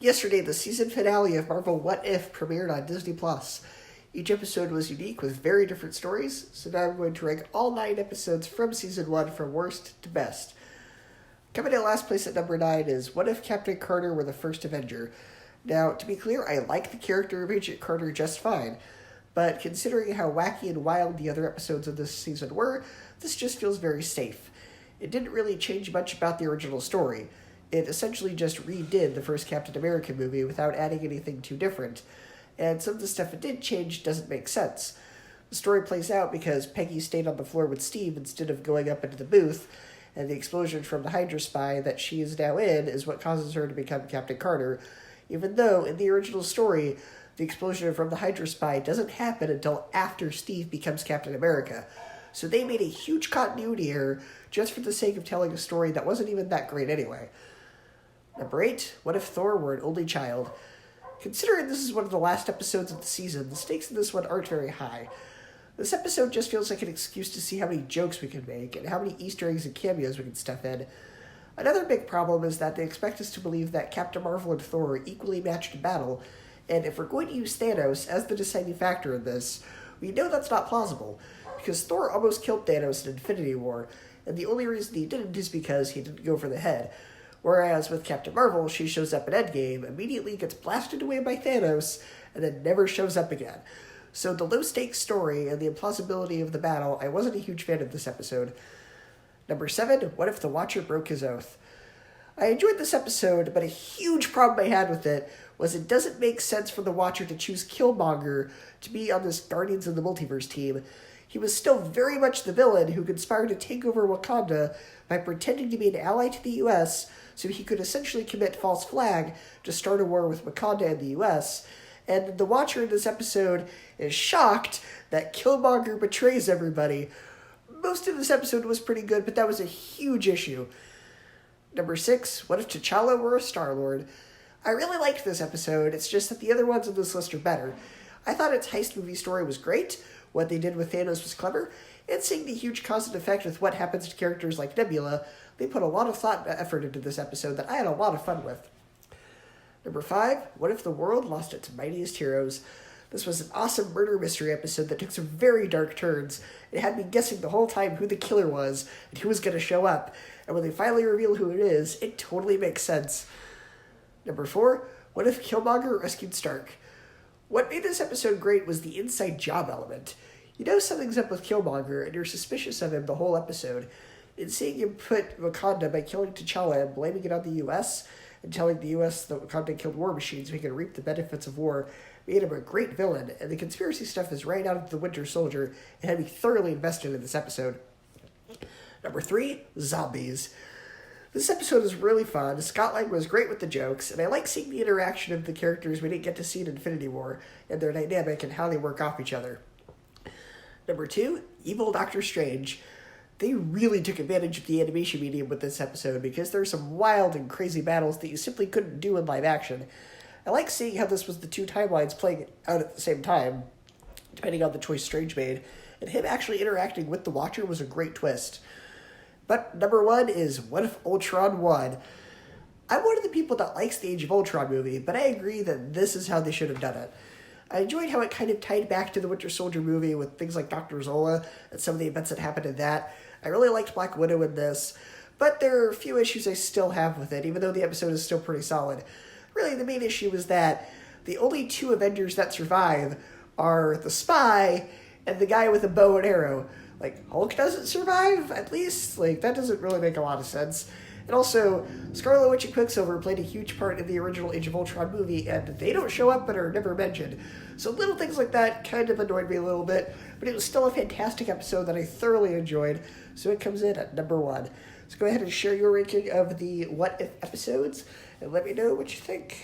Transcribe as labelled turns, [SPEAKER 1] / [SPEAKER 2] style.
[SPEAKER 1] Yesterday, the season finale of Marvel What If premiered on Disney+. Each episode was unique with very different stories, so now I'm going to rank all 9 episodes from Season 1 from worst to best. Coming in last place at number 9 is What If Captain Carter Were the First Avenger? Now, to be clear, I like the character of Agent Carter just fine, but considering how wacky and wild the other episodes of this season were, this just feels very safe. It didn't really change much about the original story. It essentially just redid the first Captain America movie without adding anything too different, and some of the stuff it did change doesn't make sense. The story plays out because Peggy stayed on the floor with Steve instead of going up into the booth, and the explosion from the Hydra spy that she is now in is what causes her to become Captain Carter, even though in the original story, the explosion from the Hydra spy doesn't happen until after Steve becomes Captain America. So they made a huge continuity error just for the sake of telling a story that wasn't even that great anyway. Number 8, What If Thor Were an Only Child? Considering this is one of the last episodes of the season, the stakes in this one aren't very high. This episode just feels like an excuse to see how many jokes we can make and how many Easter eggs and cameos we can stuff in. Another big problem is that they expect us to believe that Captain Marvel and Thor are equally matched in battle, and if we're going to use Thanos as the deciding factor in this, we know that's not plausible, because Thor almost killed Thanos in Infinity War, and the only reason he didn't is because he didn't go for the head. Whereas with Captain Marvel, she shows up in Endgame, immediately gets blasted away by Thanos, and then never shows up again. So the low-stakes story and the implausibility of the battle, I wasn't a huge fan of this episode. Number 7, What If the Watcher Broke His Oath? I enjoyed this episode, but a huge problem I had with it was it doesn't make sense for the Watcher to choose Killmonger to be on this Guardians of the Multiverse team. He was still very much the villain who conspired to take over Wakanda by pretending to be an ally to the US so he could essentially commit false flag to start a war with Wakanda and the US. And the Watcher in this episode is shocked that Killmonger betrays everybody. Most of this episode was pretty good, but that was a huge issue. Number 6, What If TChalla Were a Starlord? I really liked this episode, it's just that the other ones on this list are better. I thought its heist movie story was great, what they did with Thanos was clever, and seeing the huge cause and effect with what happens to characters like Nebula, they put a lot of thought and effort into this episode that I had a lot of fun with. Number 5, What If the World Lost Its Mightiest Heroes? This was an awesome murder mystery episode that took some very dark turns. It had me guessing the whole time who the killer was and who was going to show up, and when they finally reveal who it is, it totally makes sense. Number 4, What If Killmonger Rescued Stark? What made this episode great was the inside job element. You know something's up with Killmonger, and you're suspicious of him the whole episode. And seeing him put Wakanda by killing T'Challa and blaming it on the US, and telling the US that Wakanda killed war machines so he can reap the benefits of war, made him a great villain, and the conspiracy stuff is right out of the Winter Soldier, and had me thoroughly invested in this episode. Number 3, Zombies. This episode is really fun. Scott Lang was great with the jokes, and I like seeing the interaction of the characters we didn't get to see in Infinity War, and their dynamic and how they work off each other. Number 2, Evil Doctor Strange. They really took advantage of the animation medium with this episode because there are some wild and crazy battles that you simply couldn't do in live action. I like seeing how this was the two timelines playing out at the same time, depending on the choice Strange made, and him actually interacting with the Watcher was a great twist. But number 1 is What If Ultron won? I'm one of the people that likes the Age of Ultron movie, but I agree that this is how they should have done it. I enjoyed how it kind of tied back to the Winter Soldier movie with things like Dr. Zola and some of the events that happened in that. I really liked Black Widow in this, but there are a few issues I still have with it, even though the episode is still pretty solid. Really, the main issue is that the only 2 Avengers that survive are the spy and the guy with a bow and arrow. Like, Hulk doesn't survive, at least? Like, that doesn't really make a lot of sense. And also, Scarlet Witch and Quicksilver played a huge part in the original Age of Ultron movie, and they don't show up but are never mentioned. So little things like that kind of annoyed me a little bit, but it was still a fantastic episode that I thoroughly enjoyed, so it comes in at number 1. So go ahead and share your ranking of the What If episodes, and let me know what you think.